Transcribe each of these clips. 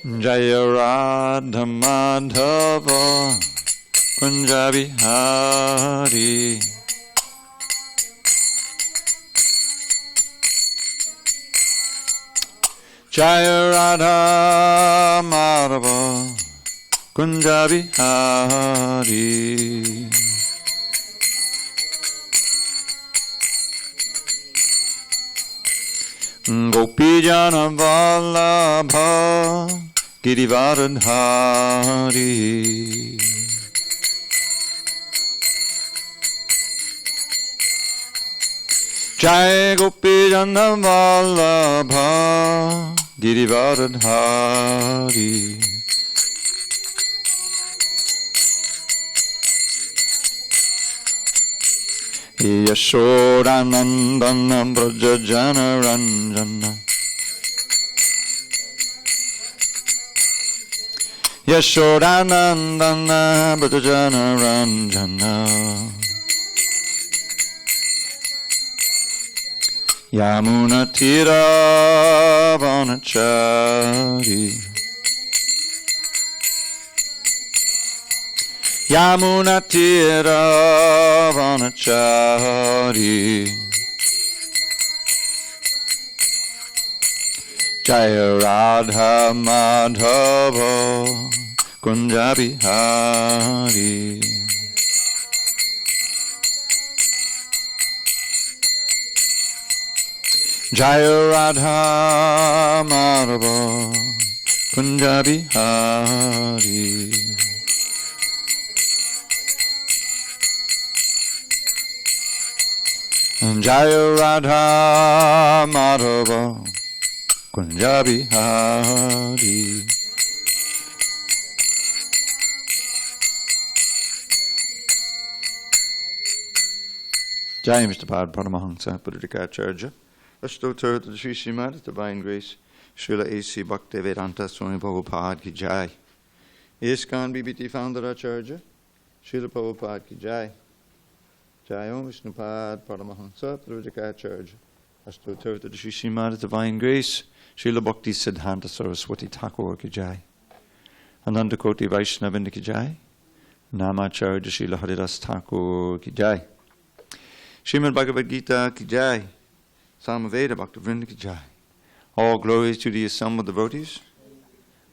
Jaya Radha Madhava Kunja Bihari. Jaya Radha Madhava Kunja Bihari. Gopijana Vallabha Girivardhari. Jai Gopijana Vallabha Girivardhari. Yashodanandana Brajajana Ranjana. Yashodanandana Brajajana Ranjana. Yamuna Tira Vanachari. Yamuna Tira Vanachari. Jaya Radha Madhava Kunja Bihari. Jaya Radha Madhava Kunja Bihari. Jaya Radha Madhava Kunja Bihari. Jai Mr. Pad Paramahansa Buddhikacharya. Ashtotar to the Sri Srimad Divine Grace Srila A.C. Bhaktivedanta Swami Prabhupada ki Jai. ISKCON BBT Founder Acharya Srila Prabhupada ki Jai. Jai Om Vishnupad Paramahansa Buddhikacharya. Ashtotar to the Sri Srimad Divine Grace Srila Bhakti Siddhanta Saraswati Thakur ki Jai. Ananda Koti Vaishnavinda ki Jai. Namacharya Srila Haridas Thakur ki Jai. Srimad Bhagavad Gita ki Jai. Samaveda Bhaktivinoda ki Jai. All glories to the assembled devotees.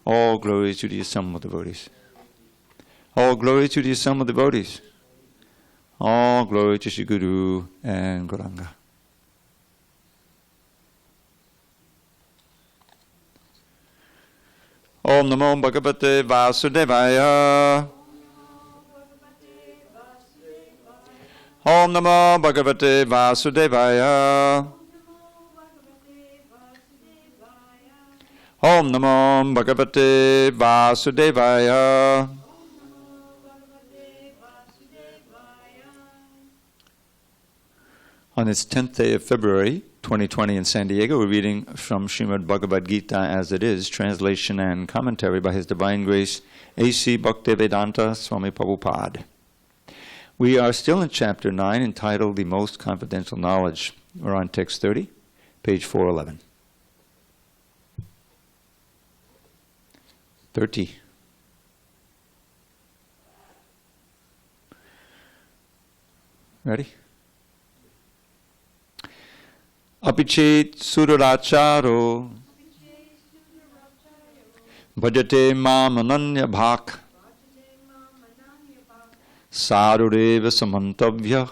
All glories to the assembled devotees. All glories to the assembled devotees. All glory to Shri Guru and Gauranga. Om Namo Bhagavate Vasudevaya. Om Namo Bhagavate Vasudevaya. Om Namo Bhagavate Vasudevaya. On this 10th day of February, 2020 in SanDiego, we're reading from Srimad Bhagavad Gita as it is, translation and commentary by His Divine Grace, A.C. Bhaktivedanta Swami Prabhupada. We are still in Chapter 9, entitled The Most Confidential Knowledge. We're on text 30, page 411. 30. Ready? Apichet Suraracharo Bhajate Mam Ananya Bhak Sarureva Samantavya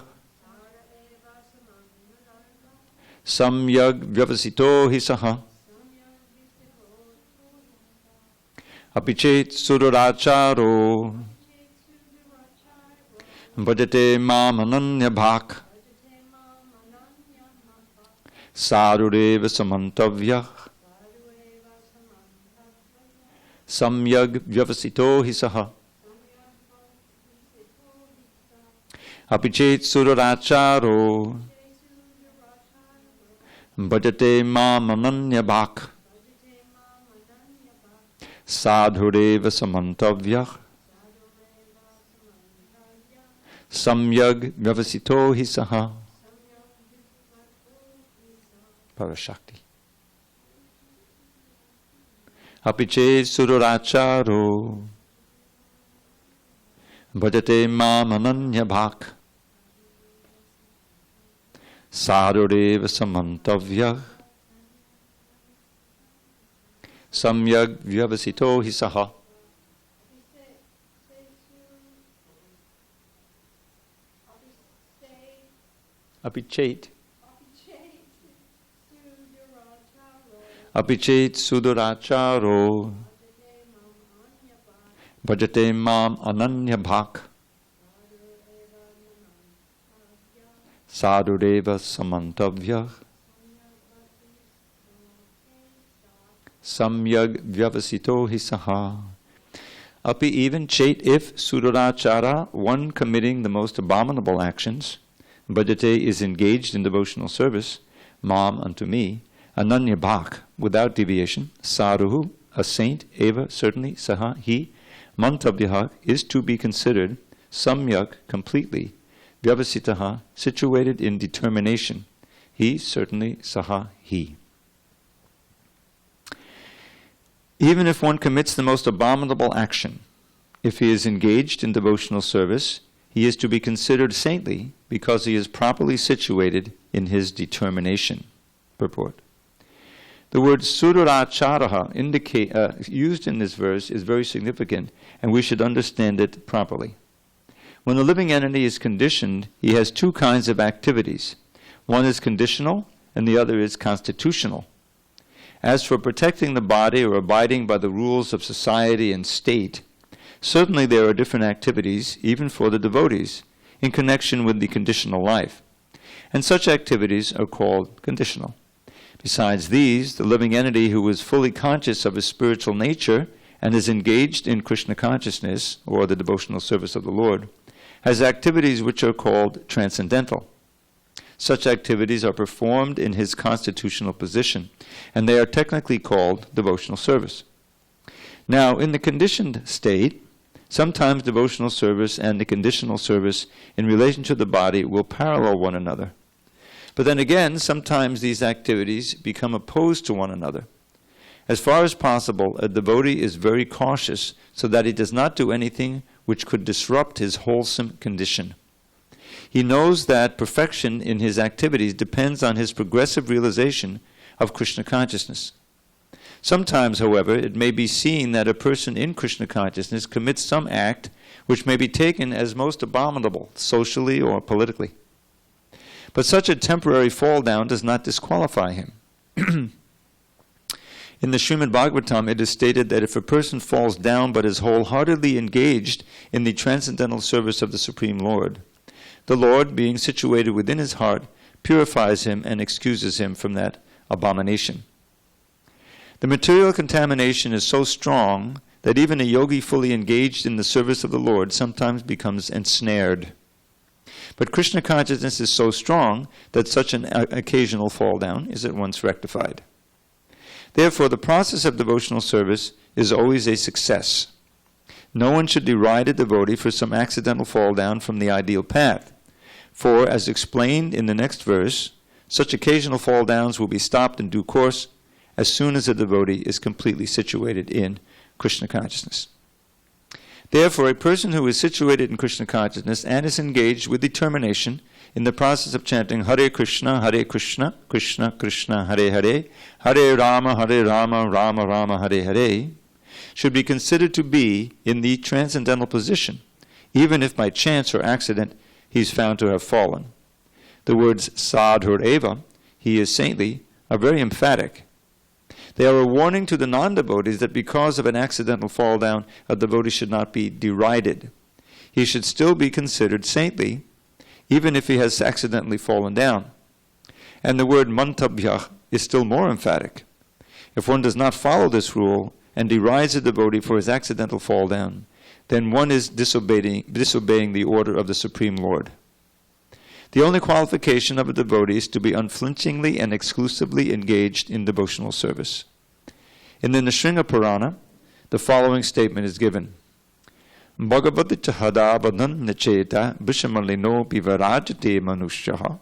Samyag Vyavasito Hisaha Apichet Suraracharo Bhajate Mam Ananya Bhak Sarureva Samantavya Samyag Vyavasito Hisaha Apichet Suraracharo Bhajate Mam Ananya Bhak Sadhureva Samantavya Samyag Vyavasito Hisaha. Parashakti. Apiche sururacharo bhajate mam ananya bhak sadhureva samantavya samyag vyavasito hi saha. Apichet suduracharo bhajate mam ananya bhak sadhureva samantavya samyag vyavasito hi saha. Api, even chet, if sudurachara, one committing the most abominable actions, bhajate is engaged in devotional service, mam unto me, ananya bhak, without deviation, saruhu, a saint, eva, certainly, saha, he, mantavyaha, is to be considered, samyak, completely, vyavasitaha, situated in determination, he, certainly, saha, he. Even if one commits the most abominable action, if he is engaged in devotional service, he is to be considered saintly because he is properly situated in his determination. Purport. The word suduracharaha used in this verse is very significant, and we should understand it properly. When a living entity is conditioned, he has two kinds of activities. One is conditional, and the other is constitutional. As for protecting the body or abiding by the rules of society and state, certainly there are different activities, even for the devotees, in connection with the conditional life. And such activities are called conditional. Besides these, the living entity who is fully conscious of his spiritual nature and is engaged in Krishna consciousness, or the devotional service of the Lord, has activities which are called transcendental. Such activities are performed in his constitutional position, and they are technically called devotional service. Now, in the conditioned state, sometimes devotional service and the conditional service in relation to the body will parallel one another. But then again, sometimes these activities become opposed to one another. As far as possible, a devotee is very cautious so that he does not do anything which could disrupt his wholesome condition. He knows that perfection in his activities depends on his progressive realization of Krishna consciousness. Sometimes, however, it may be seen that a person in Krishna consciousness commits some act which may be taken as most abominable, socially or politically. But such a temporary fall down does not disqualify him. In the Srimad Bhagavatam, it is stated that if a person falls down but is wholeheartedly engaged in the transcendental service of the Supreme Lord, the Lord, being situated within his heart, purifies him and excuses him from that abomination. The material contamination is so strong that even a yogi fully engaged in the service of the Lord sometimes becomes ensnared. But Krishna consciousness is so strong that such an occasional fall down is at once rectified. Therefore, the process of devotional service is always a success. No one should deride a devotee for some accidental fall down from the ideal path. For, as explained in the next verse, such occasional fall downs will be stopped in due course as soon as a devotee is completely situated in Krishna consciousness. Therefore, a person who is situated in Krishna consciousness and is engaged with determination in the process of chanting Hare Krishna, Krishna Krishna, Hare Hare, Hare Rama, Rama Rama, Hare Hare, should be considered to be in the transcendental position, even if by chance or accident he is found to have fallen. The words sadhur eva, he is saintly, are very emphatic. They are a warning to the non-devotees that because of an accidental fall down, a devotee should not be derided. He should still be considered saintly, even if he has accidentally fallen down. And the word mantabhyah is still more emphatic. If one does not follow this rule and derides a devotee for his accidental fall down, then one is disobeying the order of the Supreme Lord. The only qualification of a devotee is to be unflinchingly and exclusively engaged in devotional service. In the Nrsimha Purana, the following statement is given. Bhagavad chahada badan nacheta vishamalino pivarajate manushyaha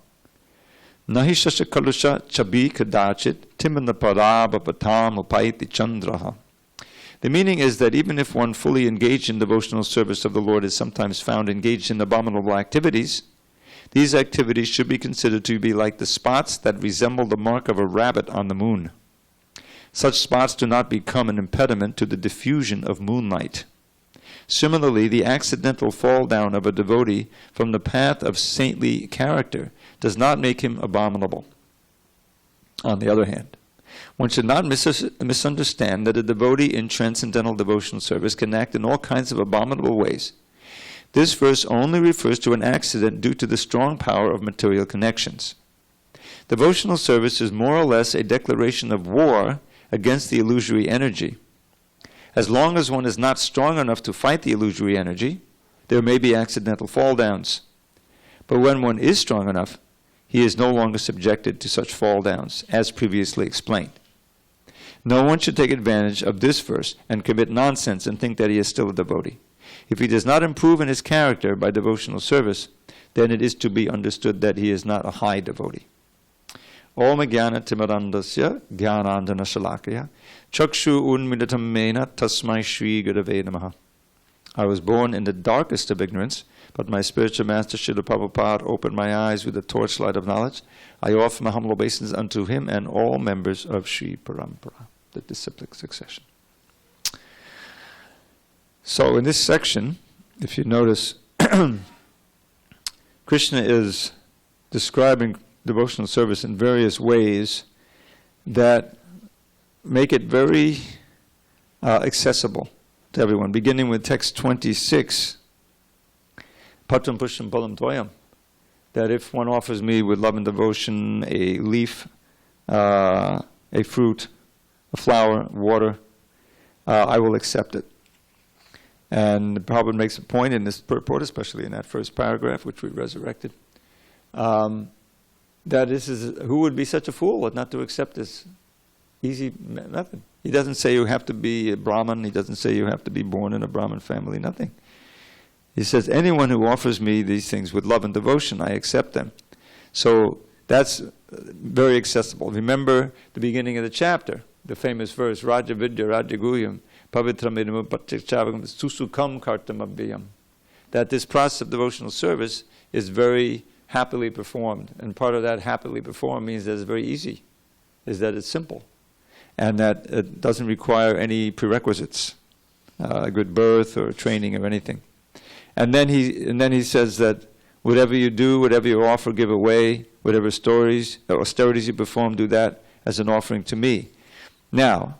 nahi shashakalusha chabi kadachit timana parabhapatam upaiti chandraha. The meaning is that even if one fully engaged in devotional service of the Lord is sometimes found engaged in abominable activities, these activities should be considered to be like the spots that resemble the mark of a rabbit on the moon. Such spots do not become an impediment to the diffusion of moonlight. Similarly, the accidental fall down of a devotee from the path of saintly character does not make him abominable. On the other hand, one should not misunderstand that a devotee in transcendental devotional service can act in all kinds of abominable ways. This verse only refers to an accident due to the strong power of material connections. Devotional service is more or less a declaration of war against the illusory energy. As long as one is not strong enough to fight the illusory energy, there may be accidental fall downs. But when one is strong enough, he is no longer subjected to such fall downs, as previously explained. No one should take advantage of this verse and commit nonsense and think that he is still a devotee. If he does not improve in his character by devotional service, then it is to be understood that he is not a high devotee. Om Jnana Timarandasya Jnanandana Shalakaya Chakshu Unmidatam Mena Tasmai Shri Gurave Namaha. I was born in the darkest of ignorance, but my spiritual master Srila Prabhupada opened my eyes with the torchlight of knowledge. I offer my humble obeisance unto him and all members of Sri Parampara, the disciplic succession. So in this section, if you notice, Krishna is describing devotional service in various ways that make it very accessible to everyone, beginning with text 26, Patram Pusham Palam Dvayam, that if one offers me with love and devotion a leaf, a fruit, a flower, water, I will accept it. And Prabhupada makes a point in this purport, especially in that first paragraph, which we resurrected, that this is, who would be such a fool not to accept this easy method? He doesn't say you have to be a Brahmin. He doesn't say you have to be born in a Brahmin family, nothing. He says, anyone who offers me these things with love and devotion, I accept them. So that's very accessible. Remember the beginning of the chapter, the famous verse, Raja Vidya Raja Guyam, Pavitramidam Patichavagam Susukam Kartam Abhyam. That this process of devotional service is very happily performed. And part of that happily performed means that it's very easy, is that it's simple, and that it doesn't require any prerequisites, a good birth or training or anything. And then he says that whatever you do, whatever you offer, give away, whatever stories or austerities you perform, do that as an offering to me. Now,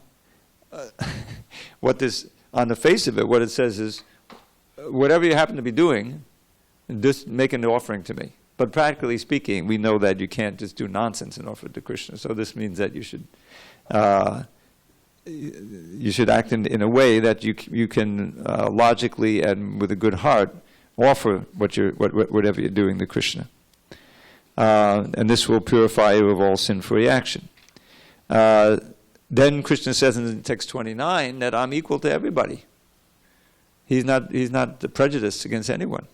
what this, on the face of it, what it says is, whatever you happen to be doing, just make an offering to me. But practically speaking, we know that you can't just do nonsense and offer it to Krishna. So this means that you should act in a way that you can logically and with a good heart offer whatever you're doing to Krishna. And this will purify you of all sin-free action. Then Krishna says in text 29 that I'm equal to everybody. He's not prejudiced against anyone.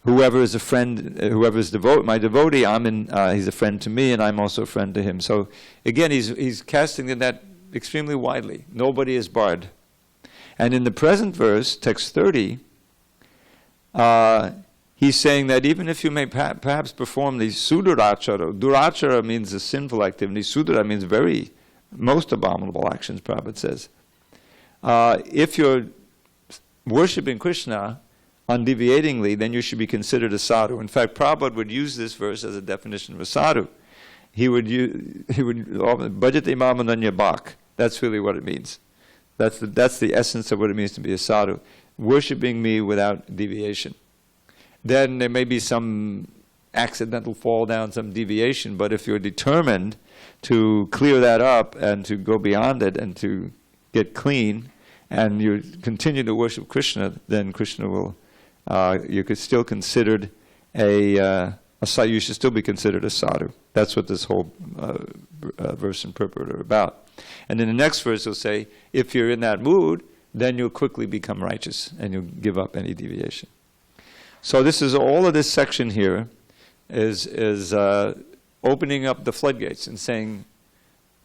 Whoever is a friend, whoever is my devotee, he's a friend to me, and I'm also a friend to him. So again, he's casting the net extremely widely. Nobody is barred. And in the present verse, text 30, he's saying that even if you may perhaps perform the sudurachara, durachara means a sinful activity, sudura means most abominable actions, Prabhupada says. If you're worshipping Krishna undeviatingly, then you should be considered a sadhu. In fact, Prabhupada would use this verse as a definition of a sadhu. He would bhajate mamananya bhak. That's really what it means. That's the essence of what it means to be a sadhu. Worshipping me without deviation. Then there may be some accidental fall down, some deviation, but if you're determined to clear that up and to go beyond it and to get clean, and you continue to worship Krishna, then Krishna will, you could still considered you should still be considered a sadhu. That's what this whole verse and purport are about. And in the next verse he'll say, if you're in that mood, then you'll quickly become righteous and you'll give up any deviation. So this is all of this section here is opening up the floodgates and saying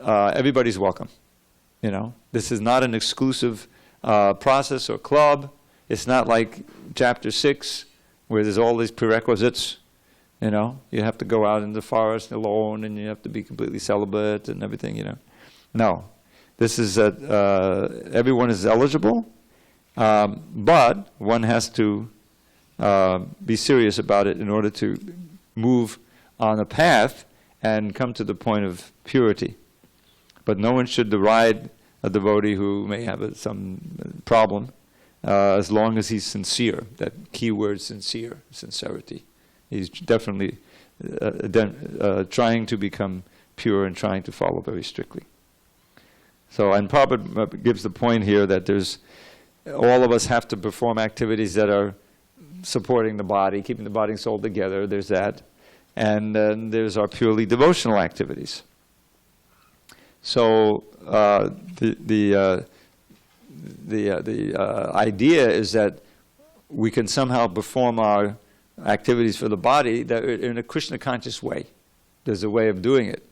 everybody's welcome. This is not an exclusive process or club. It's not like Chapter 6, where there's all these prerequisites. You have to go out in the forest alone, and you have to be completely celibate and everything. No, this is that everyone is eligible, but one has to be serious about it in order to move on a path and come to the point of purity. But no one should deride a devotee who may have some problem, as long as he's sincere. That key word, sincerity. He's definitely trying to become pure and trying to follow very strictly. So, and Prabhupada gives the point here that all of us have to perform activities that are supporting the body, keeping the body and soul together. There's that. And then there's our purely devotional activities. So the idea is that we can somehow perform our activities for the body that in a Krishna conscious way. There's a way of doing it.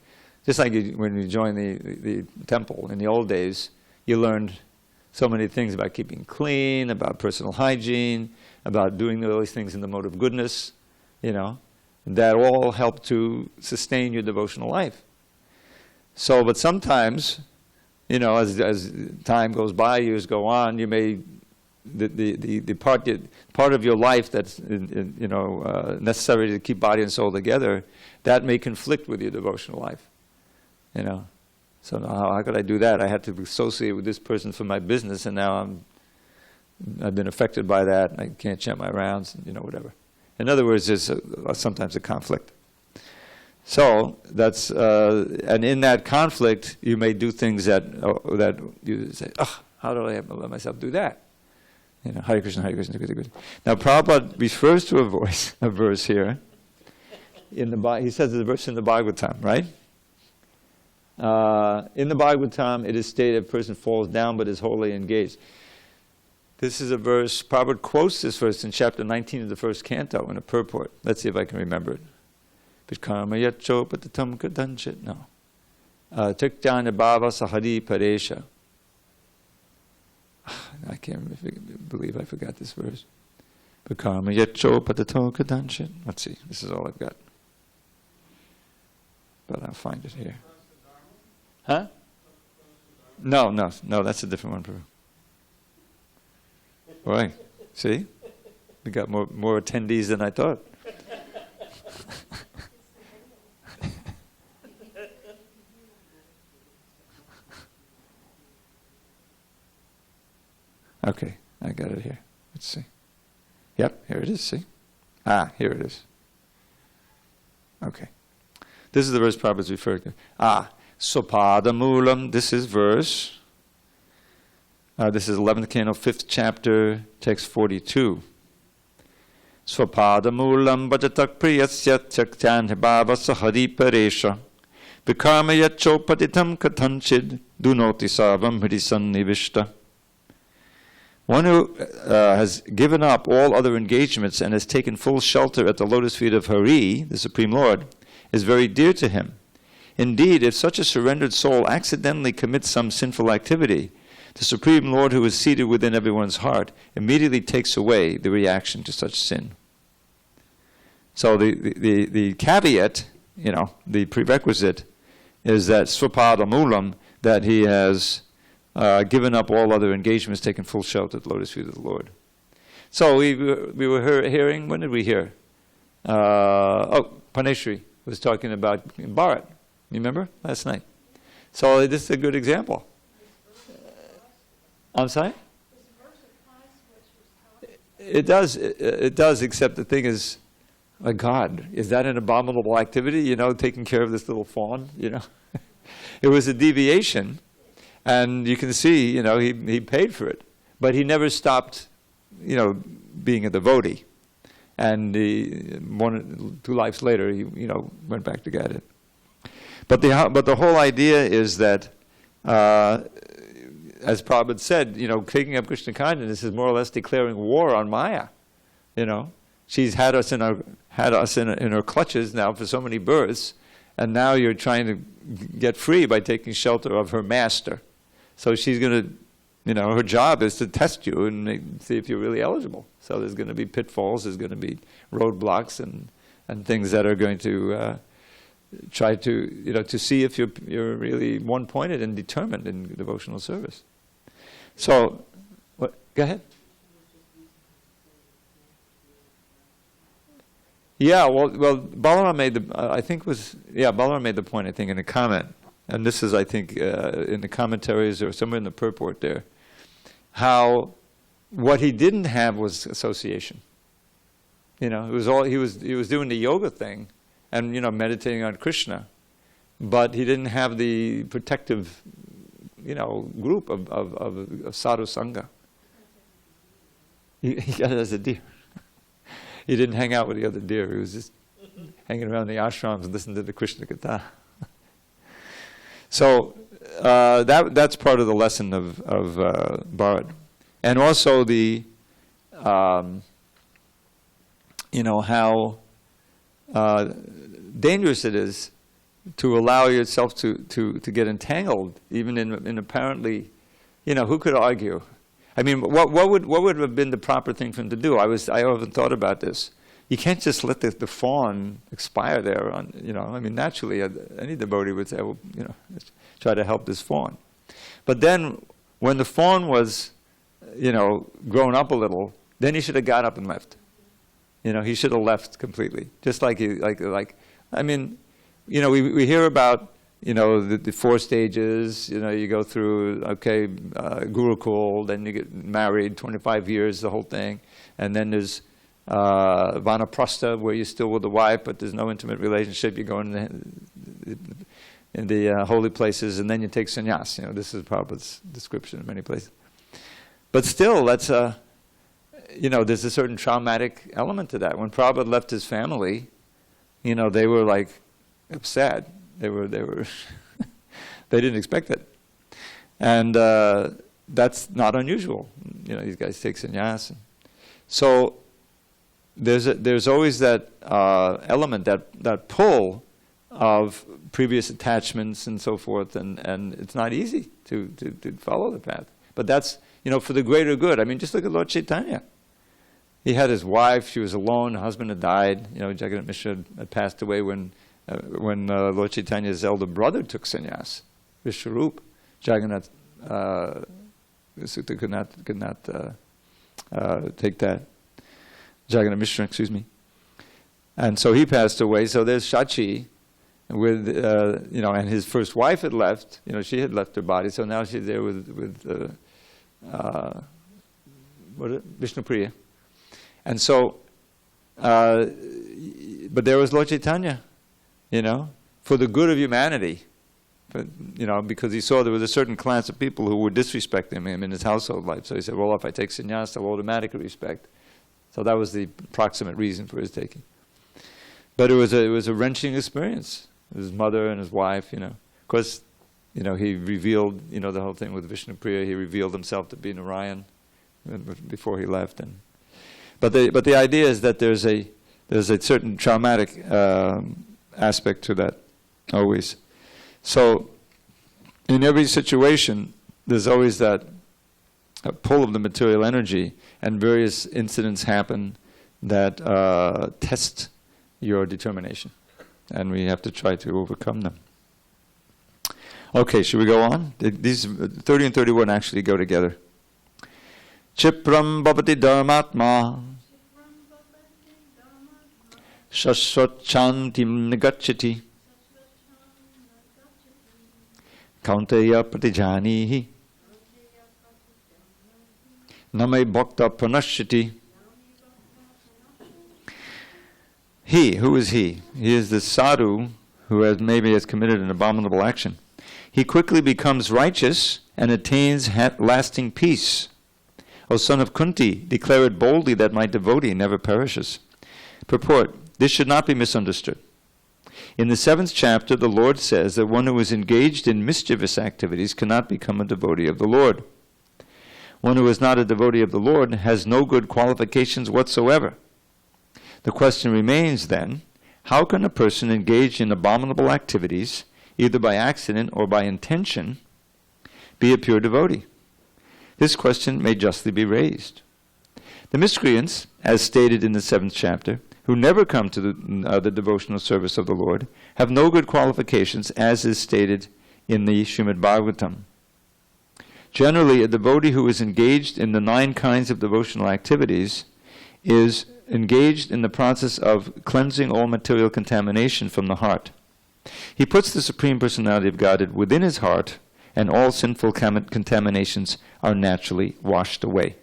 Just like when you join the temple in the old days, you learned so many things about keeping clean, about personal hygiene, about doing all these things in the mode of goodness, that all help to sustain your devotional life. So, but sometimes, as time goes by, years go on, you may, the part of your life that's, necessary to keep body and soul together, that may conflict with your devotional life, So how could I do that? I had to associate with this person for my business, and now I've been affected by that, and I can't chant my rounds, whatever. In other words, there's sometimes a conflict. So that's, and in that conflict, you may do things that you say, how do I let myself do that? Harekrishna, Harekrishna, Gita, Gita. Now Prabhupada refers to a verse here. He says there's a verse in the Bhagavatam, right? In the Bhagavatam, it is stated a person falls down but is wholly engaged. This is a verse, Prabhupada quotes this verse in chapter 19 of the first canto in a purport. Let's see if I can remember it. Karma yacho patatam kadanchit. No. Tikjana bhava sahari paresha. I can't believe I forgot this verse. Karma yacho patatam kadanchit. Let's see. This is all I've got. But I'll find it here. Huh? No, that's a different one. Right. See? We got more attendees than I thought. Okay, I got it here. Let's see. Yep, here it is, see? Here it is. Okay. This is the verse Prabhupada's referred to. Sopada Moolam, this is verse. This is 11th canto, 5th chapter, text 42. Swapada Moolam Bhajatak Priyasya Chaktan Bhava Sahari Paresha Vikarma Yachopatitam Kathanchid Dunoti Savam Hrisan Nivishta. One who has given up all other engagements and has taken full shelter at the lotus feet of Hari, the Supreme Lord, is very dear to him. Indeed, if such a surrendered soul accidentally commits some sinful activity, the Supreme Lord, who is seated within everyone's heart, immediately takes away the reaction to such sin. So the caveat, the prerequisite, is that swapada moolam, that he has given up all other engagements, taken full shelter at the lotus feet of the Lord. So we were hearing, when did we hear? Paneshri was talking about Bharat. You remember? Last night. So this is a good example. I'm sorry? It does, except the thing is, God, is that an abominable activity, taking care of this little fawn, It was a deviation, and you can see, he paid for it. But he never stopped, being a devotee. And 2 lives later, he, went back to get it. But the whole idea is that, as Prabhupada said, taking up Krishna consciousness is more or less declaring war on Maya. She's had us in her clutches now for so many births, and now you're trying to get free by taking shelter of her master. So she's going to, her job is to test you and see if you're really eligible. So there's going to be pitfalls, there's going to be roadblocks and things that are going to try to, to see if you're really one-pointed and determined in devotional service. So, go ahead. Yeah, well, Balaram made Balaram made the point, I think, in a comment, and this is, I think, in the commentaries or somewhere in the purport there, how what he didn't have was association. It was all he was doing the yoga thing, and meditating on Krishna, but he didn't have the protective, group of sadhu sangha. He got it as a deer. He didn't hang out with the other deer. He was just hanging around the ashrams and listening to the Krishna Gita. So that's part of the lesson of Bhagavad. And also the, how dangerous it is to allow yourself to get entangled, even in apparently, who could argue? I mean, what would have been the proper thing for him to do? I often thought about this. You can't just let the fawn expire there. Naturally, any devotee would say, well, let's try to help this fawn. But then, when the fawn was, grown up a little, then he should have got up and left. He should have left completely. Just like we hear about, the 4 stages, you go through, Gurukul, then you get married, 25 years, the whole thing. And then there's Vanaprastha, where you're still with the wife, but there's no intimate relationship. You go in the holy places, and then you take sannyas. This is Prabhupada's description in many places. But still, that's there's a certain traumatic element to that. When Prabhupada left his family, they were like upset. They were they didn't expect it. And that's not unusual. These guys take sannyas. So there's always that element, that pull of previous attachments and so forth, and it's not easy to follow the path. But that's, for the greater good. I mean, just look at Lord Chaitanya. He had his wife, she was alone, her husband had died. Jagannath Mishra had passed away when Lord Chaitanya's elder brother took sannyas, Vishwarup. Jagannath Sutta could not take that. Jagannath Mishra, excuse me. And so he passed away. So there's Shachi, with and his first wife had left. She had left her body. So now she's there with Vishnupriya. And so, but there was Lord Chaitanya, for the good of humanity. But, because he saw there was a certain class of people who were disrespecting him in his household life. So he said, well, if I take sannyas, I'll automatically respect. So that was the proximate reason for his taking. But it was a wrenching experience. His mother and his wife, Of course, he revealed, the whole thing with Vishnupriya. He revealed himself to be Narayan before he left. But the idea is that there's a certain traumatic aspect to that, always. So, in every situation, there's always that pull of the material energy, and various incidents happen that test your determination, and we have to try to overcome them. Okay, should we go on? These 30 and 31 actually go together. Chipram bhavati dharmatma shashvat chantim nigacchati kaunteya pratijanihi namai bhakta pranashyati. He, who is he? He is the sadhu who has committed an abominable action. He quickly becomes righteous and attains lasting peace. O son of Kunti, declare it boldly that my devotee never perishes. Purport: this should not be misunderstood. In the 7th chapter, the Lord says that one who is engaged in mischievous activities cannot become a devotee of the Lord. One who is not a devotee of the Lord has no good qualifications whatsoever. The question remains then, how can a person engaged in abominable activities, either by accident or by intention, be a pure devotee? This question may justly be raised. The miscreants, as stated in the 7th chapter, who never come to the devotional service of the Lord, have no good qualifications, as is stated in the Srimad Bhagavatam. Generally, a devotee who is engaged in the 9 kinds of devotional activities is engaged in the process of cleansing all material contamination from the heart. He puts the Supreme Personality of Godhead within his heart, and all sinful contaminations are naturally washed away.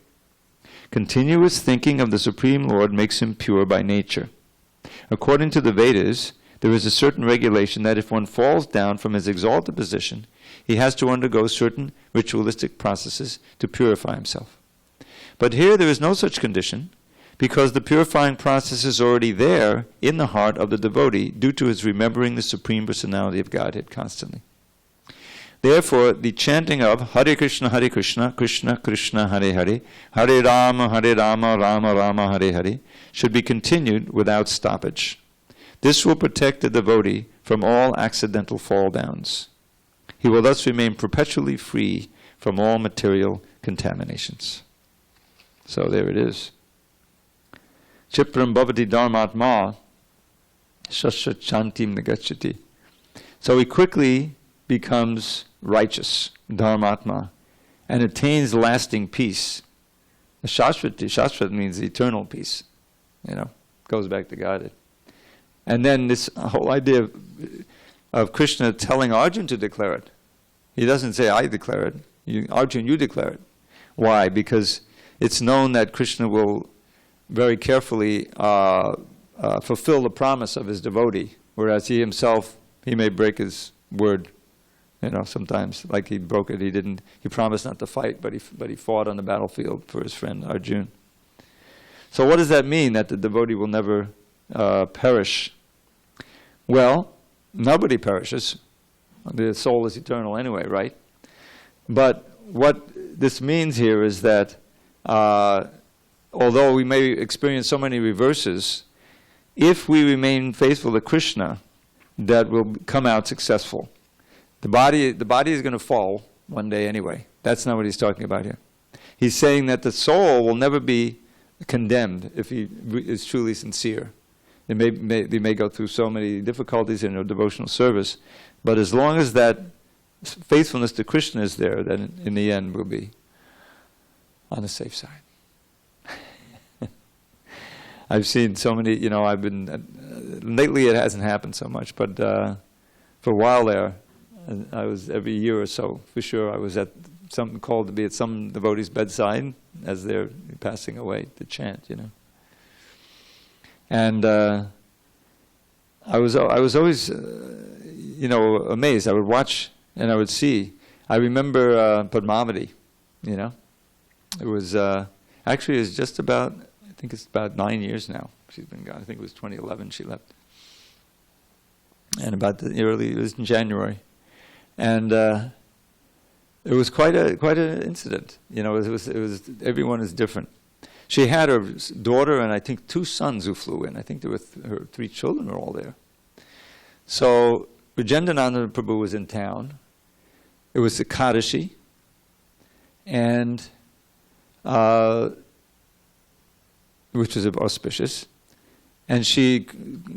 Continuous thinking of the Supreme Lord makes him pure by nature. According to the Vedas, there is a certain regulation that if one falls down from his exalted position, he has to undergo certain ritualistic processes to purify himself. But here there is no such condition, because the purifying process is already there in the heart of the devotee due to his remembering the Supreme Personality of Godhead constantly. Therefore, the chanting of Hare Krishna, Krishna Krishna, Hare Hare, Hare Rama, Rama Rama, Hare Hare, should be continued without stoppage. This will protect the devotee from all accidental fall downs. He will thus remain perpetually free from all material contaminations. So there it is. Chipram bhavati dharmatma shasha chantim nagachati. So he quickly becomes righteous, dharmatma, and attains lasting peace. Shashvat means eternal peace, goes back to Godhead. And then this whole idea of Krishna telling Arjuna to declare it. He doesn't say, I declare it. Arjuna, you declare it. Why? Because it's known that Krishna will very carefully fulfill the promise of his devotee, whereas he himself, he may break his word. Sometimes, like he broke it, he promised not to fight, but he fought on the battlefield for his friend Arjuna. So what does that mean, that the devotee will never perish? Well, nobody perishes. The soul is eternal anyway, right? But what this means here is that although we may experience so many reverses, if we remain faithful to Krishna, that will come out successful. The body is going to fall one day anyway. That's not what he's talking about here. He's saying that the soul will never be condemned if he is truly sincere. They may go through so many difficulties in their devotional service, but as long as that faithfulness to Krishna is there, then in the end we'll be on the safe side. I've seen so many, lately it hasn't happened so much, but for a while there, I was every year or so, for sure, I was called to be at some devotee's bedside as they're passing away to chant, And I was always, amazed. I would watch and I would see. I remember Padmavati, It was, actually it was just about, I think it's about 9 years now. She's been gone. I think it was 2011 she left. And it was in January. And it was quite an incident. It was everyone is different. She had her daughter and I think 2 sons who flew in. I think her 3 children were all there. So Vijendananda Prabhu was in town. It was Ekadashi, and which was auspicious. And she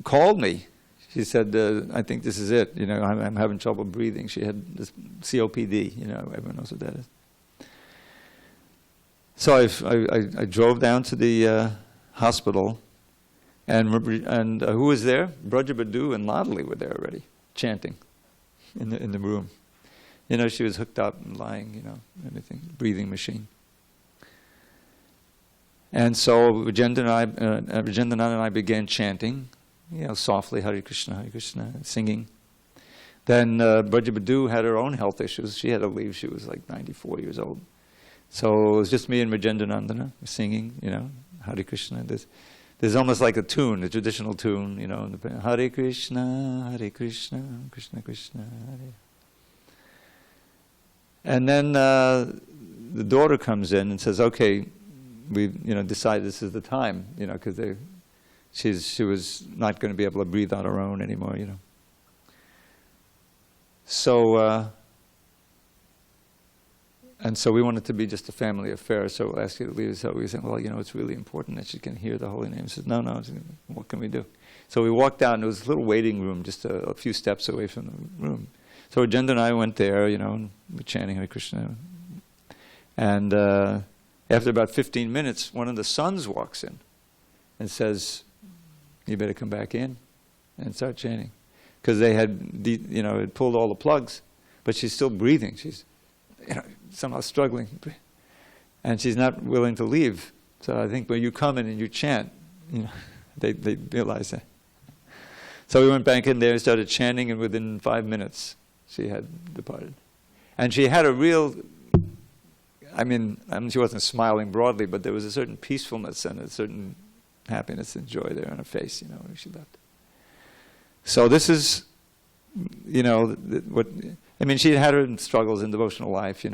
called me. She said, I think this is it. I'm having trouble breathing. She had this COPD. Everyone knows what that is. So I drove down to the hospital, and who was there? Brajabadu and Ladli were there already, chanting in the room. She was hooked up and lying, everything, breathing machine. And so Vijendananda and I began chanting, softly, Hare Krishna, singing. Then Brajabadu had her own health issues. She had to leave. She was like 94 years old. So it was just me and Vijendananda singing, Hare Krishna. There's almost like a tune, a traditional tune, Hare Krishna, Krishna Krishna, Hare. And then the daughter comes in and says, okay, we decided this is the time, because she was not going to be able to breathe on her own anymore, So And so we want it to be just a family affair, so we'll ask you to leave us out. We say, well, it's really important that she can hear the holy name. He says, no, what can we do? So we walked out, and there was a little waiting room just a few steps away from the room. So Agenda and I went there, and we're chanting Hare Krishna. And after about 15 minutes, one of the sons walks in and says, you better come back in and start chanting. Because they had, had pulled all the plugs, but she's still breathing. She's, somehow struggling. And she's not willing to leave. So I think when you come in and you chant, they realize that. So we went back in there and started chanting, and within 5 minutes, she had departed. And she had a real, she wasn't smiling broadly, but there was a certain peacefulness and a certain happiness and joy there on her face, when she left. So this is, what, she had her struggles in devotional life,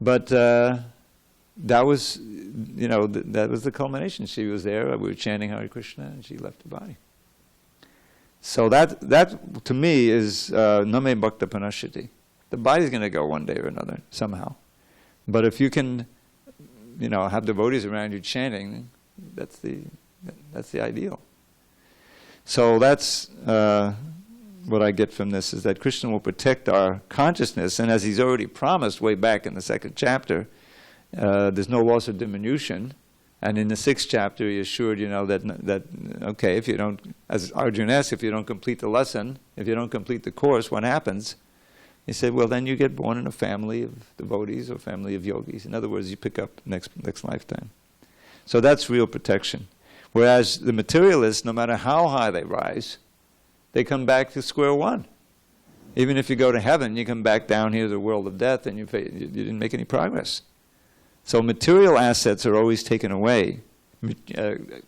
But that was, that was the culmination. She was there, we were chanting Hare Krishna, and she left the body. So that to me is name bhakta panashati. The body's going to go one day or another, somehow. But if you can, have devotees around you chanting, that's the ideal. So that's what I get from this, is that Krishna will protect our consciousness, and as he's already promised way back in the 2nd chapter, there's no loss or diminution. And in the 6th chapter, he assured, that okay, if you don't, as Arjuna asked, if you don't complete the lesson, if you don't complete the course, what happens? He said, well, then you get born in a family of devotees or family of yogis. In other words, you pick up next lifetime. So that's real protection. Whereas the materialists, no matter how high they rise, they come back to square one. Even if you go to heaven, you come back down here to the world of death, and you didn't make any progress. So material assets are always taken away.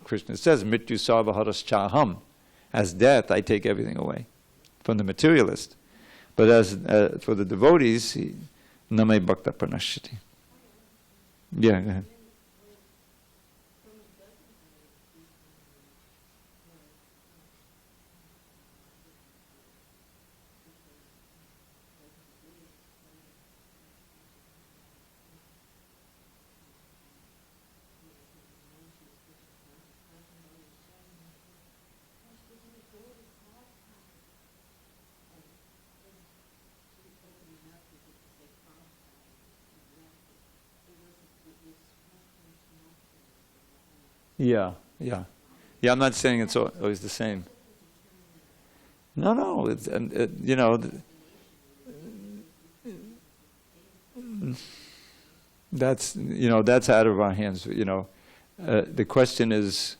Krishna says, Mrityu sarva haraschaham. As death, I take everything away from the materialist. But as for the devotees, name bhakta pranashati. Yeah, go ahead. Yeah. I'm not saying it's always the same. No. It's that's out of our hands. The question is,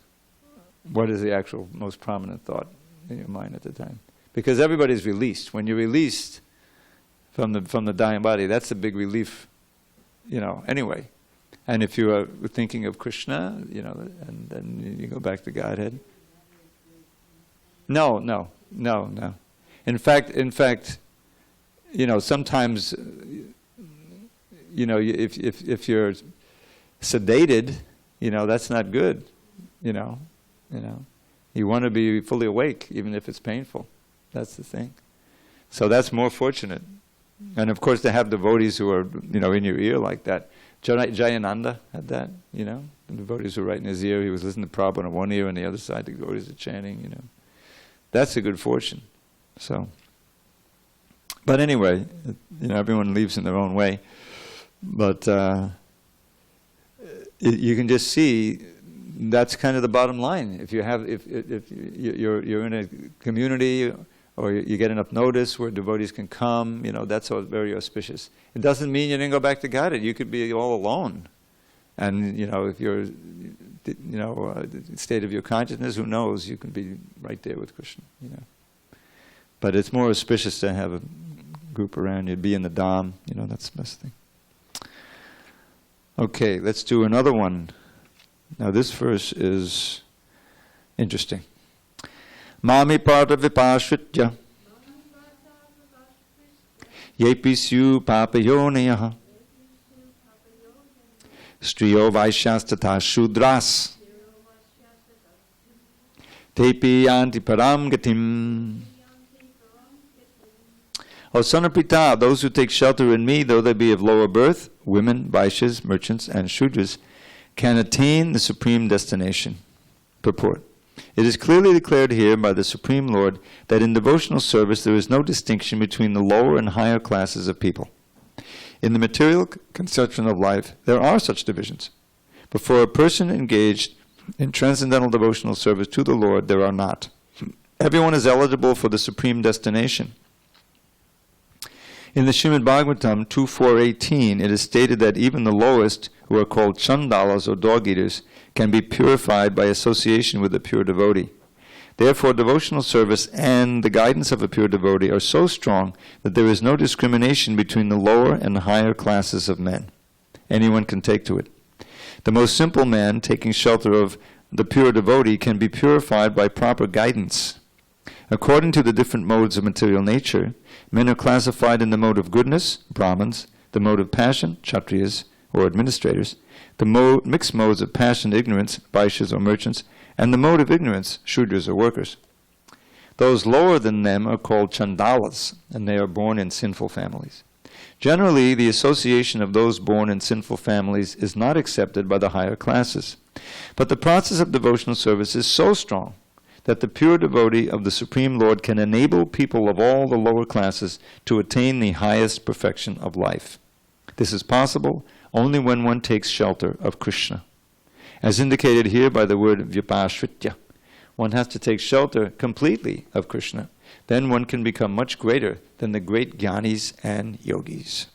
what is the actual most prominent thought in your mind at the time? Because everybody's released. When you're released from the dying body, that's a big relief. Anyway. And if you are thinking of Krishna, and then you go back to Godhead. No. In fact, sometimes, if you're sedated, that's not good. You want to be fully awake, even if it's painful. That's the thing. So that's more fortunate. And of course, to have devotees who are, in your ear like that. Jayananda had that, The devotees were right in his ear. He was listening to Prabhupada on one ear, and the other side the devotees are chanting, That's a good fortune. So, but anyway, everyone leaves in their own way. But you can just see that's kind of the bottom line. If you're in a community, or you get enough notice where devotees can come, that's all very auspicious. It doesn't mean you didn't go back to Godhead. You could be all alone. And, if you're, the state of your consciousness, who knows, you can be right there with Krishna, But it's more auspicious to have a group around you, be in the Dham, that's the best thing. Okay, let's do another one. Now this verse is interesting. Mami parta vipashritya yepisyu papayonayaha striyo vaishyastata shudras tepi yanti param gatim O son of Pita, those who take shelter in me, though they be of lower birth, women, Vaishyas, merchants, and Shudras, can attain the supreme destination. Purport. It is clearly declared here by the Supreme Lord that in devotional service there is no distinction between the lower and higher classes of people. In the material conception of life, there are such divisions. But for a person engaged in transcendental devotional service to the Lord, there are not. Everyone is eligible for the supreme destination. In the Srimad Bhagavatam 2.4.18, it is stated that even the lowest, who are called chandalas or dog-eaters, can be purified by association with a pure devotee. Therefore, devotional service and the guidance of a pure devotee are so strong that there is no discrimination between the lower and higher classes of men. Anyone can take to it. The most simple man, taking shelter of the pure devotee, can be purified by proper guidance. According to the different modes of material nature, men are classified in the mode of goodness, Brahmins, the mode of passion, Kshatriyas, or administrators, the mixed modes of passion, ignorance, Vaishyas or merchants, and the mode of ignorance, Shudras or workers. Those lower than them are called chandalas, and they are born in sinful families. Generally, the association of those born in sinful families is not accepted by the higher classes. But the process of devotional service is so strong that the pure devotee of the Supreme Lord can enable people of all the lower classes to attain the highest perfection of life. This is possible only when one takes shelter of Krishna. As indicated here by the word vyapashritya, one has to take shelter completely of Krishna. Then one can become much greater than the great jnanis and yogis.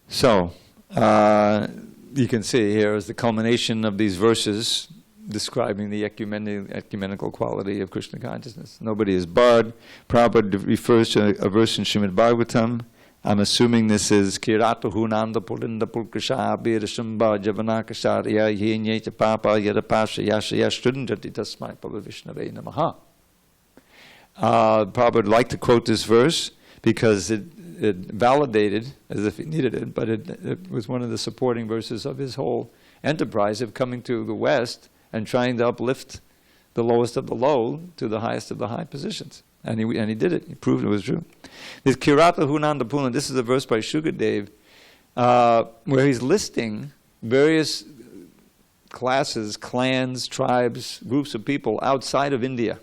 So, you can see here is the culmination of these verses describing the ecumenical quality of Krishna consciousness. Nobody is barred. Prabhupada refers to a verse in Srimad Bhagavatam. I'm assuming this is Kirata Hunanda Pulinda Pulkasha Birashamba Javanakasharya Yenyecha Papa Yadapasha Yashaya Studandati Tasmai Pavavishnave Namaha. Prabhupada would like to quote this verse because it validated, as if he needed it, but it was one of the supporting verses of his whole enterprise of coming to the West and trying to uplift the lowest of the low to the highest of the high positions. And he did it. He proved it was true. This Kirata Hunanda Pulan, this is a verse by Shukadev, where he's listing various classes, clans, tribes, groups of people outside of India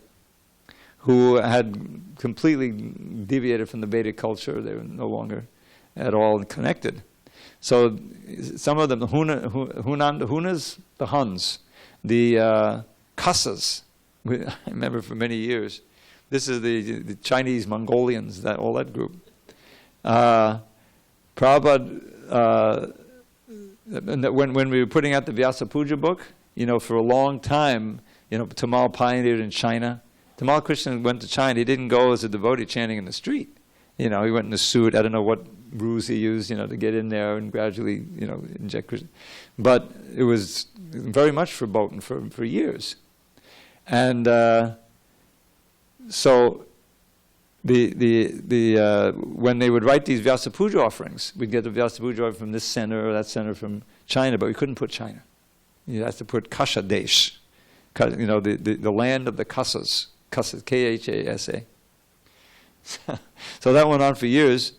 who had completely deviated from the Vedic culture. They were no longer at all connected. So some of them, the Hunas, the Huns, the Khasas, I remember for many years. This is the Chinese Mongolians, all that group. Prabhupada, when we were putting out the Vyasa Puja book, for a long time, Tamal pioneered in China. Tamal Krishna went to China. He didn't go as a devotee chanting in the street. He went in a suit. I don't know what ruse he used, to get in there and gradually, inject Krishna. But it was very much verboten for years. And so when they would write these Vyasa Puja offerings, we'd get the Vyasa Puja offering from this center or that center from China, but we couldn't put China. You had to put Kasha Desh, the land of the Kasas, Khasa. So that went on for years,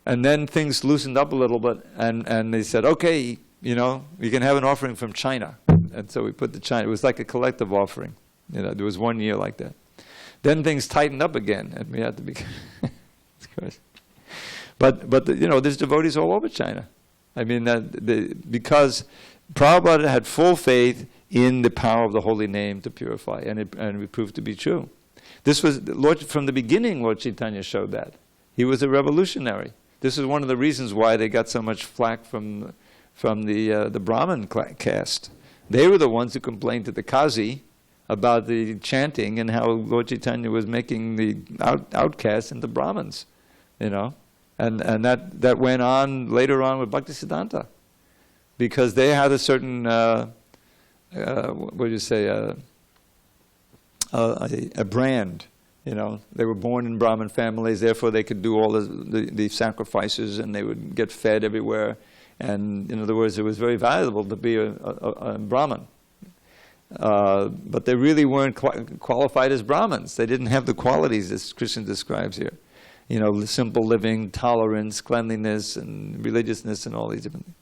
and then things loosened up a little bit, and they said, okay, you can have an offering from China. And so we put the China. It was like a collective offering. There was 1 year like that. Then things tightened up again, and we had to be. But there's devotees all over China. I mean, because Prabhupada had full faith in the power of the holy name to purify, and it proved to be true. This was from the beginning. Lord Chaitanya showed that he was a revolutionary. This is one of the reasons why they got so much flack from the Brahmin caste. They were the ones who complained to the Kazi about the chanting and how Lord Chaitanya was making the outcasts into Brahmins, and that went on later on with Bhaktisiddhanta, because they had a certain a brand. They were born in Brahmin families, therefore they could do all the sacrifices, and they would get fed everywhere. And in other words, it was very valuable to be a Brahmin. but they really weren't qualified as Brahmins. They didn't have the qualities as Krishna describes here. You know, simple living, tolerance, cleanliness, and religiousness, and all these different things.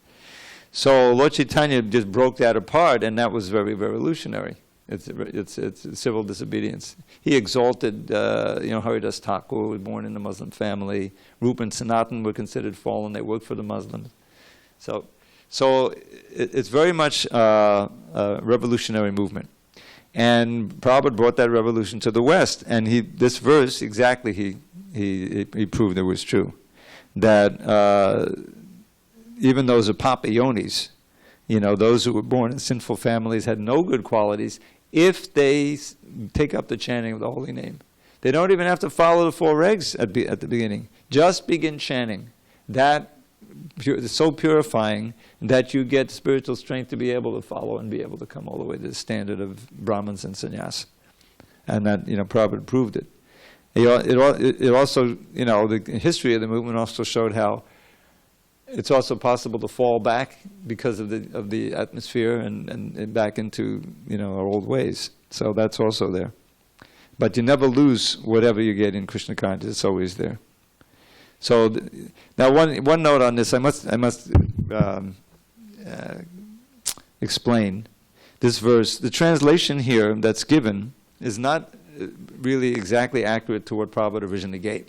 So Lord Chaitanya just broke that apart, and that was very revolutionary. It's civil disobedience. He exalted, Haridas Thakur, who was born in a Muslim family. Rupa and Sanatan were considered fallen. They worked for the Muslims. So it's very much a revolutionary movement. And Prabhupada brought that revolution to the West. And this verse, exactly, he proved it was true. That even those apapayonis, those who were born in sinful families had no good qualities if they take up the chanting of the holy name. They don't even have to follow the 4 regs at the beginning. Just begin chanting. That is so purifying that you get spiritual strength to be able to follow and be able to come all the way to the standard of Brahmins and sannyas. And that, Prabhupada proved it. It also, the history of the movement also showed how it's also possible to fall back because of the atmosphere and back into our old ways. So that's also there. But you never lose whatever you get in Krishna consciousness. It's always there. So now one note on this, I must explain this verse. The translation here that's given is not really exactly accurate to what Prabhupada originally gave.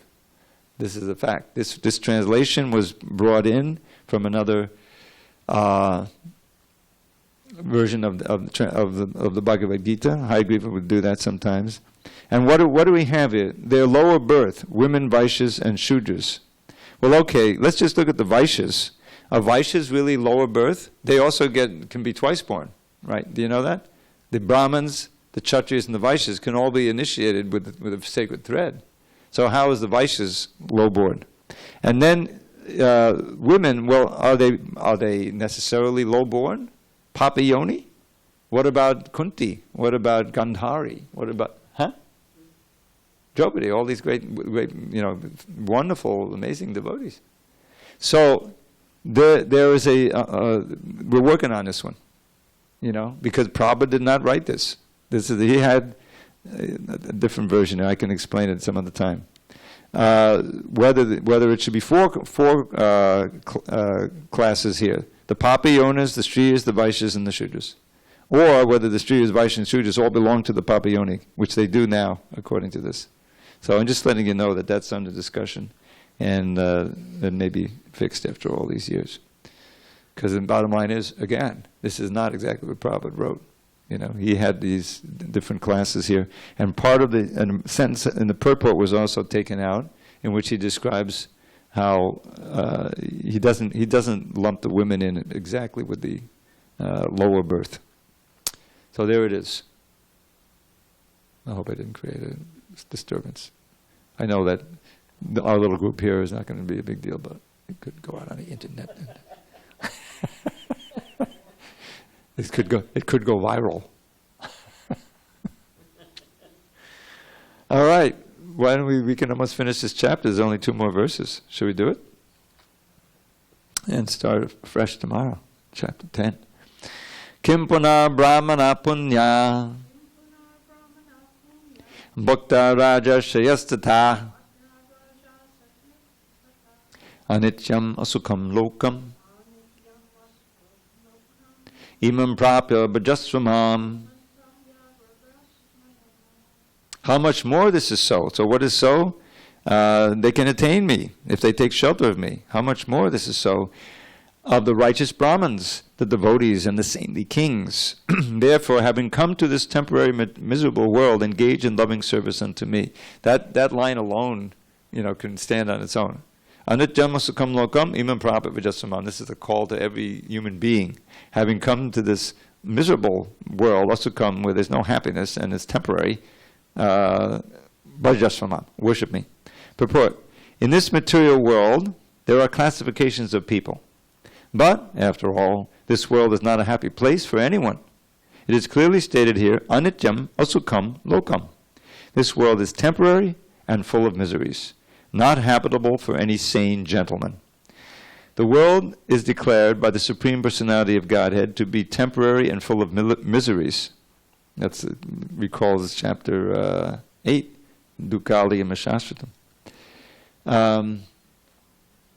This is a fact. This translation was brought in from another version of the Bhagavad Gita. Harekrishna would do that sometimes. And what do we have here? Their lower birth, women, Vaishyas, and Shudras. Well, okay, let's just look at the Vaishyas. Are Vaishyas really lower birth? They also can be twice born, right? Do you know that? The Brahmins, the Kshatriyas, and the Vaishyas can all be initiated with a sacred thread. So how is the Vaishyas low-born? And then women, well, are they necessarily low-born? Papayoni? What about Kunti? What about Gandhari? What about, Draupadi, all these great, wonderful, amazing devotees. So there is we're working on this one, because Prabhupada did not write this. He had a different version. I can explain it some other time. Whether it should be four classes here: the Papayonas, the Striyas, the Vaishyas, and the Shudras, or whether the Striyas, Vaishyas, and Shudras all belong to the Papayoni, which they do now, according to this. So I'm just letting you know that that's under discussion, and it may be fixed after all these years. Because the bottom line is, again, this is not exactly what Prabhupada wrote. He had these different classes here, and part of the sentence in the purport was also taken out, in which he describes how he doesn't lump the women in exactly with the lower birth. So there it is. I hope I didn't create a disturbance. I know that our little group here is not going to be a big deal, but it could go out on the internet. It could go viral. All right. Why don't we can almost finish this chapter. There's only 2 more verses. Should we do it? And start fresh tomorrow. Chapter 10. Kim puna brahmana punya bhakta raja shayastata anityam asukham lokam imam prapya bhajasvamam. How much more this is so? So what is so? They can attain me if they take shelter of me. How much more this is so of the righteous Brahmins, the devotees, and the saintly kings. Therefore, having come to this temporary miserable world, engage in loving service unto me. That line alone, can stand on its own. Anityam asukam lokam imam prapya vijassamam. This is a call to every human being. Having come to this miserable world, asukam, where there's no happiness and it's temporary, vijassamam, worship me. Purport: in this material world, there are classifications of people. But, after all, this world is not a happy place for anyone. It is clearly stated here, anityam asukam lokam. This world is temporary and full of miseries, not habitable for any sane gentleman. The world is declared by the Supreme Personality of Godhead to be temporary and full of miseries. That recalls chapter 8, Dukkali and Mashashratam.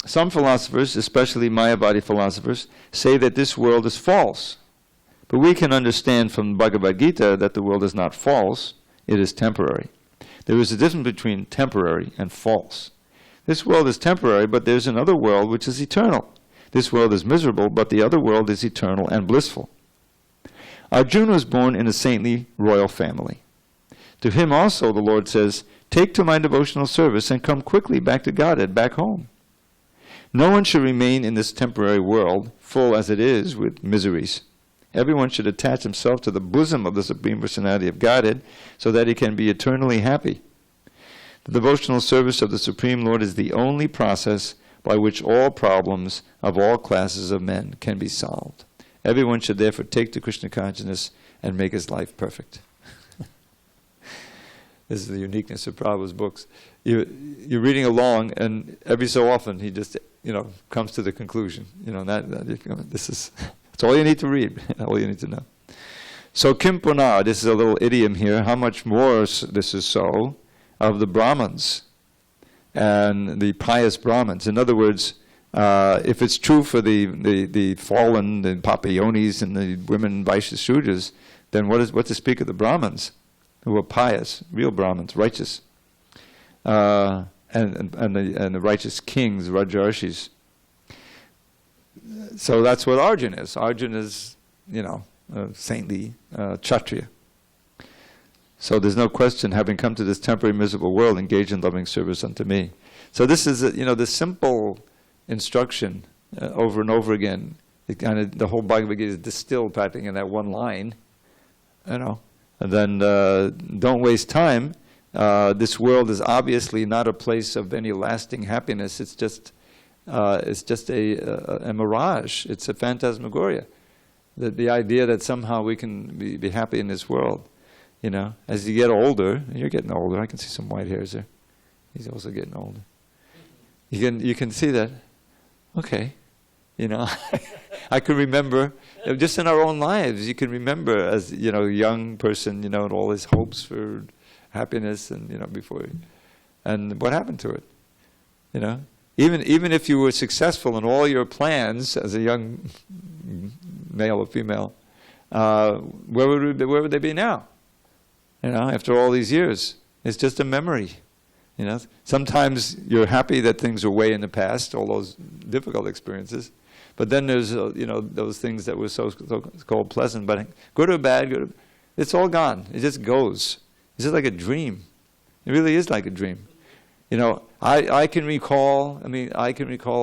Some philosophers, especially Mayavadi philosophers, say that this world is false. But we can understand from Bhagavad Gita that the world is not false, it is temporary. There is a difference between temporary and false. This world is temporary, but there's another world which is eternal. This world is miserable, but the other world is eternal and blissful. Arjuna was born in a saintly royal family. To him also the Lord says, "Take to my devotional service and come quickly back to Godhead, back home." No one should remain in this temporary world, full as it is with miseries. Everyone should attach himself to the bosom of the Supreme Personality of Godhead so that he can be eternally happy. The devotional service of the Supreme Lord is the only process by which all problems of all classes of men can be solved. Everyone should therefore take to Krishna consciousness and make his life perfect. This is the uniqueness of Prabhupada's books. You're reading along, and every so often he just, comes to the conclusion. That's all you need to read, all you need to know. So Kim Puna, this is a little idiom here, how much more this is so of the Brahmins and the pious Brahmins. In other words, if it's true for the fallen, the Papayonis and the women Vaishya Sudras, then what to speak of the Brahmins, who are pious, real Brahmins, righteous, and the righteous kings, Rajarshis. So that's what Arjuna is. Arjuna is, a saintly Kshatriya. So there's no question, having come to this temporary miserable world, engage in loving service unto me. So this is, this simple instruction over and over again. The whole Bhagavad Gita is distilled practically in that one line, And then don't waste time. This world is obviously not a place of any lasting happiness. It's just a mirage. It's a phantasmagoria. The idea that somehow we can be happy in this world. As you get older, and you're getting older. I can see some white hairs there. He's also getting older. You can see that. Okay, I can remember just in our own lives. You can remember as a young person, and all his hopes for happiness, and before, and what happened to it. Even if you were successful in all your plans as a young male or female, where would they be now? After all these years, it's just a memory. Sometimes you're happy that things are way in the past, all those difficult experiences, but then there's those things that were so-called pleasant, but good or bad, it's all gone. It just goes. It's just like a dream. It really is like a dream. I can recall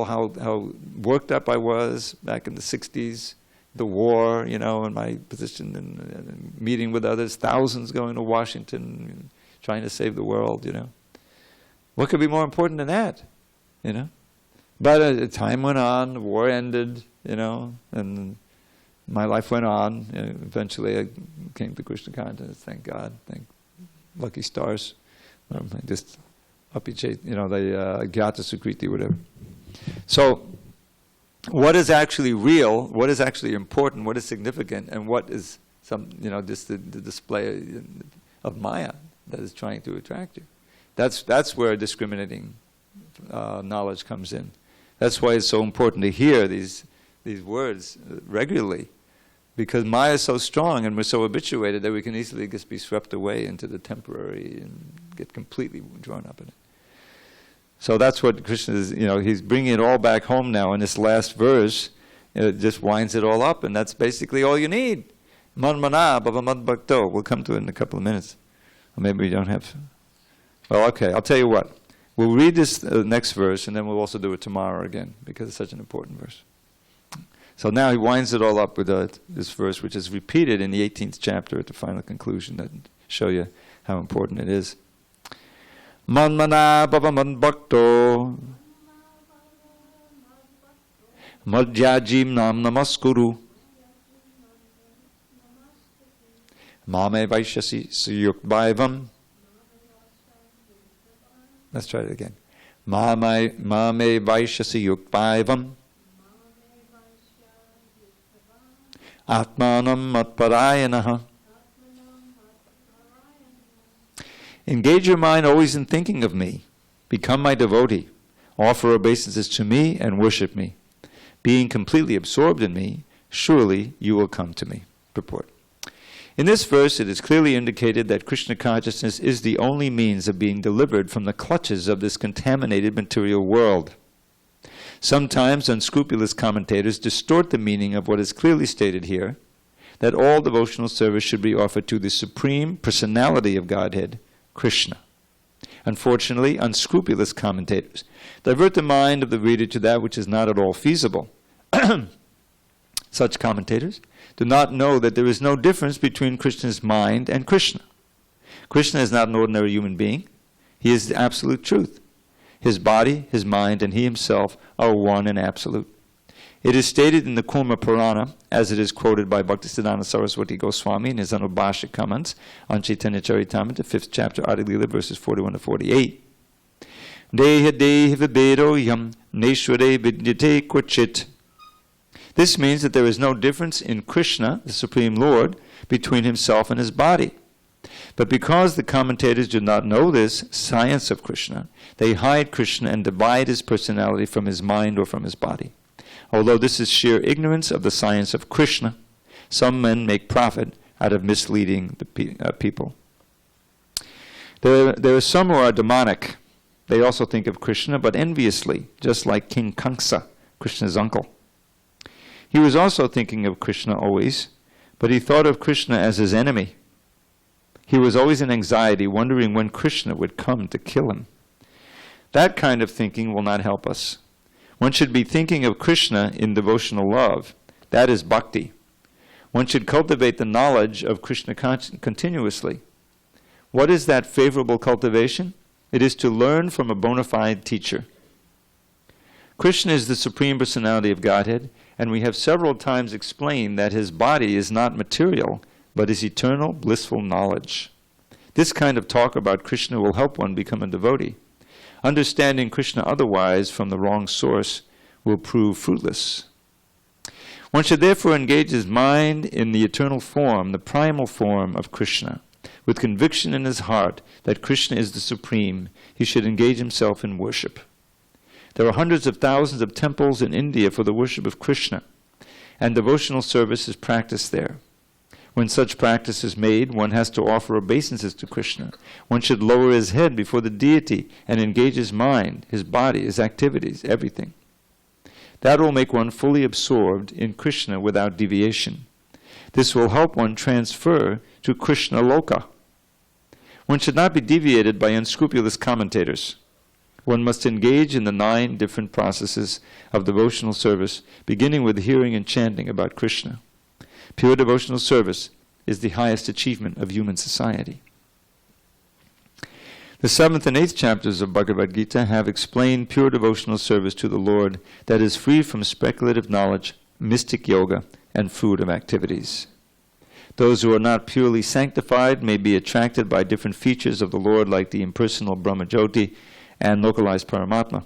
how worked up I was back in the 60s, the war, and my position and meeting with others, thousands going to Washington, trying to save the world, What could be more important than that, But time went on, the war ended, and my life went on. Eventually I came to Krishna consciousness, thank God, thank lucky stars. I just appreciate, the Gita Sukriti, whatever. So, what is actually real, what is actually important, what is significant, and what is just the display of Maya that is trying to attract you. That's where discriminating knowledge comes in. That's why it's so important to hear these words regularly, because Maya is so strong and we're so habituated that we can easily just be swept away into the temporary and get completely drawn up in it. So that's what Krishna is, he's bringing it all back home now in this last verse. It just winds it all up, and that's basically all you need. Manmana bhavamad bhakto. We'll come to it in a couple of minutes. Or maybe we don't have... Well, okay, I'll tell you what. We'll read this next verse, and then we'll also do it tomorrow again, because it's such an important verse. So now he winds it all up with this verse, which is repeated in the 18th chapter at the final conclusion, that show you how important it is. Manmana bhavamad bhakto madhyajim nam namaskuru mame vaishyasi suyukbhaivam. Let's try it again. Mame vaishyasi yukbhaivam atmanam matparayanaha Engage your mind always in thinking of me. Become my devotee. Offer obeisances to me and worship me. Being completely absorbed in me, surely you will come to me. Purport. In this verse, it is clearly indicated that Krishna consciousness is the only means of being delivered from the clutches of this contaminated material world. Sometimes unscrupulous commentators distort the meaning of what is clearly stated here, that all devotional service should be offered to the Supreme Personality of Godhead, Krishna. Unfortunately, unscrupulous commentators divert the mind of the reader to that which is not at all feasible. Such commentators do not know that there is no difference between Krishna's mind and Krishna. Krishna is not an ordinary human being. He is the absolute truth. His body, his mind, and he himself are one and absolute. It is stated in the Kurma Purana, as it is quoted by Bhaktisiddhanta Saraswati Goswami in his Anubhashya comments on Chaitanya Charitamrita, 5th chapter, Adi Lila, verses 41 to 48. Deha deha vibedo yam neshware vidyate kvachit. This means that there is no difference in Krishna, the Supreme Lord, between himself and his body. But because the commentators do not know this science of Krishna, they hide Krishna and divide his personality from his mind or from his body. Although this is sheer ignorance of the science of Krishna, some men make profit out of misleading the people. There are some who are demonic. They also think of Krishna, but enviously, just like King Kamsa, Krishna's uncle. He was also thinking of Krishna always, but he thought of Krishna as his enemy. He was always in anxiety, wondering when Krishna would come to kill him. That kind of thinking will not help us. One should be thinking of Krishna in devotional love. That is bhakti. One should cultivate the knowledge of Krishna continuously. What is that favorable cultivation? It is to learn from a bona fide teacher. Krishna is the Supreme Personality of Godhead, and we have several times explained that his body is not material, but is eternal, blissful knowledge. This kind of talk about Krishna will help one become a devotee. Understanding Krishna otherwise from the wrong source will prove fruitless. One should therefore engage his mind in the eternal form, the primal form of Krishna. With conviction in his heart that Krishna is the Supreme, he should engage himself in worship. There are hundreds of thousands of temples in India for the worship of Krishna, and devotional service is practiced there. When such practice is made, one has to offer obeisances to Krishna. One should lower his head before the deity and engage his mind, his body, his activities, everything. That will make one fully absorbed in Krishna without deviation. This will help one transfer to Krishna Loka. One should not be deviated by unscrupulous commentators. One must engage in the 9 different processes of devotional service, beginning with hearing and chanting about Krishna. Pure devotional service is the highest achievement of human society. The 7th and 8th chapters of Bhagavad Gita have explained pure devotional service to the Lord that is free from speculative knowledge, mystic yoga, and fruitive activities. Those who are not purely sanctified may be attracted by different features of the Lord like the impersonal Brahmajyoti and localized Paramatma.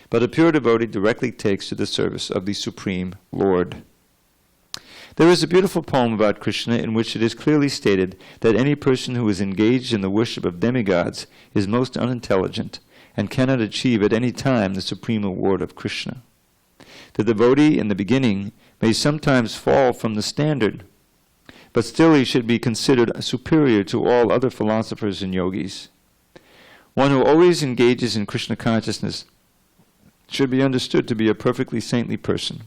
But a pure devotee directly takes to the service of the Supreme Lord. There is a beautiful poem about Krishna in which it is clearly stated that any person who is engaged in the worship of demigods is most unintelligent and cannot achieve at any time the supreme award of Krishna. The devotee in the beginning may sometimes fall from the standard, but still he should be considered superior to all other philosophers and yogis. One who always engages in Krishna consciousness should be understood to be a perfectly saintly person.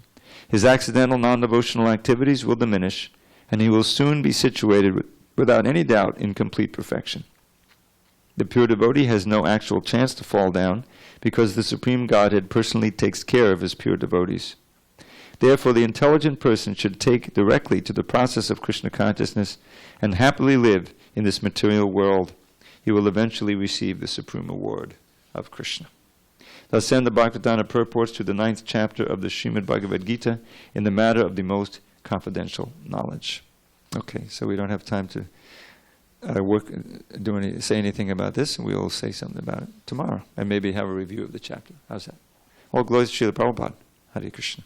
His accidental non-devotional activities will diminish, and he will soon be situated without any doubt in complete perfection. The pure devotee has no actual chance to fall down, because the Supreme Godhead personally takes care of his pure devotees. Therefore, the intelligent person should take directly to the process of Krishna consciousness and happily live in this material world. He will eventually receive the supreme award of Krishna. Thus end the Bhagavatam purports to the 9th chapter of the Srimad Bhagavad Gita in the matter of the most confidential knowledge. Okay, so we don't have time to say anything about this, and we'll say something about it tomorrow, and maybe have a review of the chapter. How's that? All glories to Srila Prabhupada. Hare Krishna.